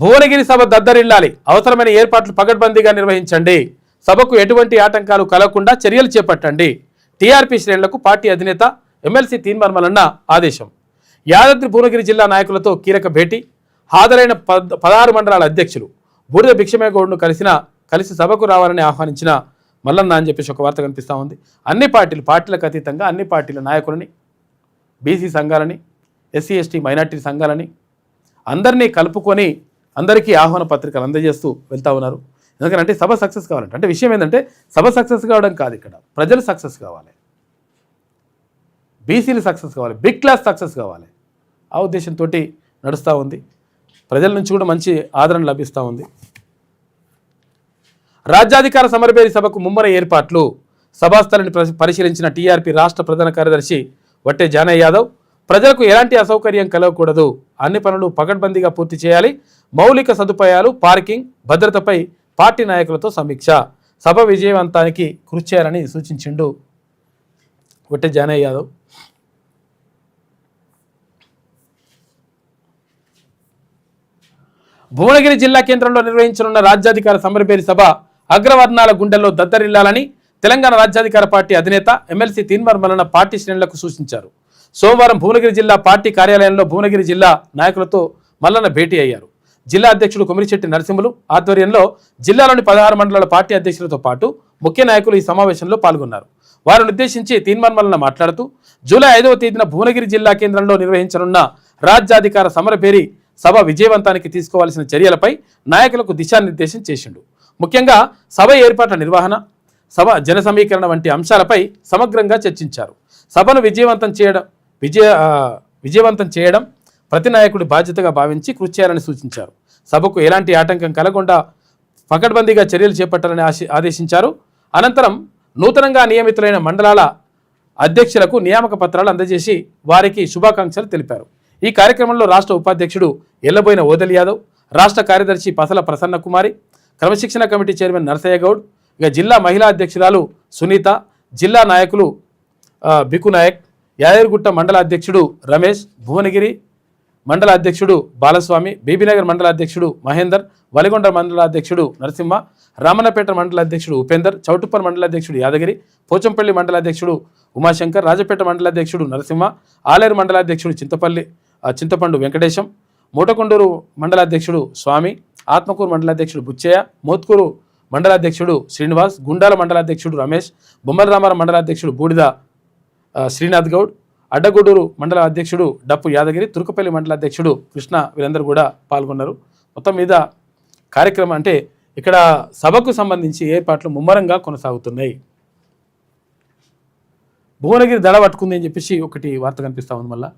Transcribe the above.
భువనగిరి సభ దద్దరిల్లాలి, అవసరమైన ఏర్పాట్లు పకడ్బందీగా నిర్వహించండి, సభకు ఎటువంటి ఆటంకాలు కలగకుండా చర్యలు చేపట్టండి. టీఆర్పీ శ్రేణులకు పార్టీ అధినేత ఎమ్మెల్సీ తీన్మార్ ఆదేశం. యాదాద్రి భువనగిరి జిల్లా నాయకులతో కీలక భేటీ. హాజరైన 16 మండలాల అధ్యక్షులు బూడిద భిక్షమేగౌడ్ను కలిసి సభకు రావాలని ఆహ్వానించిన మల్లన్న అని చెప్పేసి ఒక వార్త కనిపిస్తూ ఉంది. అన్ని పార్టీలకు అతీతంగా అన్ని పార్టీల నాయకులని, బీసీ సంఘాలని, ఎస్సీ ఎస్టీ మైనార్టీ సంఘాలని అందరినీ కలుపుకొని అందరికీ ఆహ్వాన పత్రికలు అందజేస్తూ వెళ్తూ ఉన్నారు. ఎందుకంటే సభ సక్సెస్ కావాలంటే, అంటే విషయం ఏంటంటే సభ సక్సెస్ కావడం కాదు, ఇక్కడ ప్రజలు సక్సెస్ కావాలి, బీసీలు సక్సెస్ కావాలి, బిగ్ క్లాస్ సక్సెస్ కావాలి. ఆ ఉద్దేశంతో నడుస్తూ ఉంది. ప్రజల నుంచి కూడా మంచి ఆదరణ లభిస్తూ ఉంది. రాజ్యాధికార సమరభేరి సభకు ముమ్మర ఏర్పాట్లు. సభాస్థలిని పరిశీలించిన టీఆర్పీ రాష్ట్ర ప్రధాన కార్యదర్శి వట్టే జానయ్య యాదవ్, ప్రజలకు ఎలాంటి అసౌకర్యం కలగకూడదు, అన్ని పనులు పకడ్బందీగా పూర్తి చేయాలి, మౌలిక సదుపాయాలు, పార్కింగ్, భద్రతపై పార్టీ నాయకులతో సమీక్ష, సభ విజయవంతానికి కృషి చేయాలని సూచించిండు వట్టే జానయ్య యాదవ్. భువనగిరి జిల్లా కేంద్రంలో నిర్వహించనున్న రాజ్యాధికార సమరభేరి సభ అగ్రవర్ణాల గుండెల్లో దద్దరిల్లాలని తెలంగాణ రాజ్యాధికార పార్టీ అధినేత ఎమ్మెల్సీ తీన్మార్ మల్లన్న పార్టీ శ్రేణులకు సూచించారు. సోమవారం భువనగిరి జిల్లా పార్టీ కార్యాలయంలో భువనగిరి జిల్లా నాయకులతో మల్లన్న భేటీ అయ్యారు. జిల్లా అధ్యక్షుడు కొమిరిశెట్టి నరసింహులు ఆధ్వర్యంలో జిల్లాలోని 16 మండలాల పార్టీ అధ్యక్షులతో పాటు ముఖ్య నాయకులు ఈ సమావేశంలో పాల్గొన్నారు. వారిని ఉద్దేశించి తీన్మార్ మల్లన్న మాట్లాడుతూ, జూలై 5వ తేదీన భువనగిరి జిల్లా కేంద్రంలో నిర్వహించనున్న రాజ్యాధికార సమరభేరి సభ విజయవంతానికి తీసుకోవాల్సిన చర్యలపై నాయకులకు దిశానిర్దేశం చేసిండు. ముఖ్యంగా సభ ఏర్పాట్ల నిర్వహణ, సభ జన సమీకరణ వంటి అంశాలపై సమగ్రంగా చర్చించారు. సభను విజయవంతం చేయడం ప్రతి నాయకుడి బాధ్యతగా భావించి కృషి చేయాలని సూచించారు. సభకు ఎలాంటి ఆటంకం కలగకుండా పకడ్బందీగా చర్యలు చేపట్టాలని ఆదేశించారు. అనంతరం నూతనంగా నియమితులైన మండలాల అధ్యక్షులకు నియామక పత్రాలు అందజేసి వారికి శుభాకాంక్షలు తెలిపారు. ఈ కార్యక్రమంలో రాష్ట్ర ఉపాధ్యక్షుడు ఎల్లబోయిన ఓదెల్ యాదవ్, రాష్ట్ర కార్యదర్శి పసల ప్రసన్న కుమారి, క్రమశిక్షణ కమిటీ చైర్మన్ నరసయ్య గౌడ్, ఇక జిల్లా మహిళా అధ్యక్షురాలు సునీత, జిల్లా నాయకులు బికు నాయక్, యాదగిరిగుట్ట మండల అధ్యక్షుడు రమేష్, భువనగిరి మండల అధ్యక్షుడు బాలస్వామి, బీబీనగర్ మండల అధ్యక్షుడు మహేందర్, వలిగొండ మండల అధ్యక్షుడు నరసింహ, రామన్నపేట మండల అధ్యక్షుడు ఉపేందర్, చౌటుప్పల్ మండల అధ్యక్షుడు యాదగిరి, పోచంపల్లి మండల అధ్యక్షుడు ఉమాశంకర్, రాజపేట మండల అధ్యక్షుడు నరసింహ, ఆలేరు మండల అధ్యక్షుడు చింతపండు వెంకటేశం, మూటకొండూరు మండల అధ్యక్షుడు స్వామి, ఆత్మకూరు మండల అధ్యక్షుడు బుచ్చయ్య, మోత్కూరు మండల అధ్యక్షుడు శ్రీనివాస్, గుండాల మండల అధ్యక్షుడు రమేష్, బొమ్మల రామారం మండల అధ్యక్షుడు బూడిద శ్రీనాథ్ గౌడ్, అడ్డగూడూరు మండల అధ్యక్షుడు డప్పు యాదగిరి, తురుకపల్లి మండల అధ్యక్షుడు కృష్ణ, వీరందరూ కూడా పాల్గొన్నారు. మొత్తం మీద కార్యక్రమం అంటే ఇక్కడ సభకు సంబంధించి ఏర్పాట్లు ముమ్మరంగా కొనసాగుతున్నాయి. భువనగిరి దడ పట్టుకుంది అని చెప్పేసి ఒకటి వార్త కనిపిస్తూ ఉంది. మళ్ళీ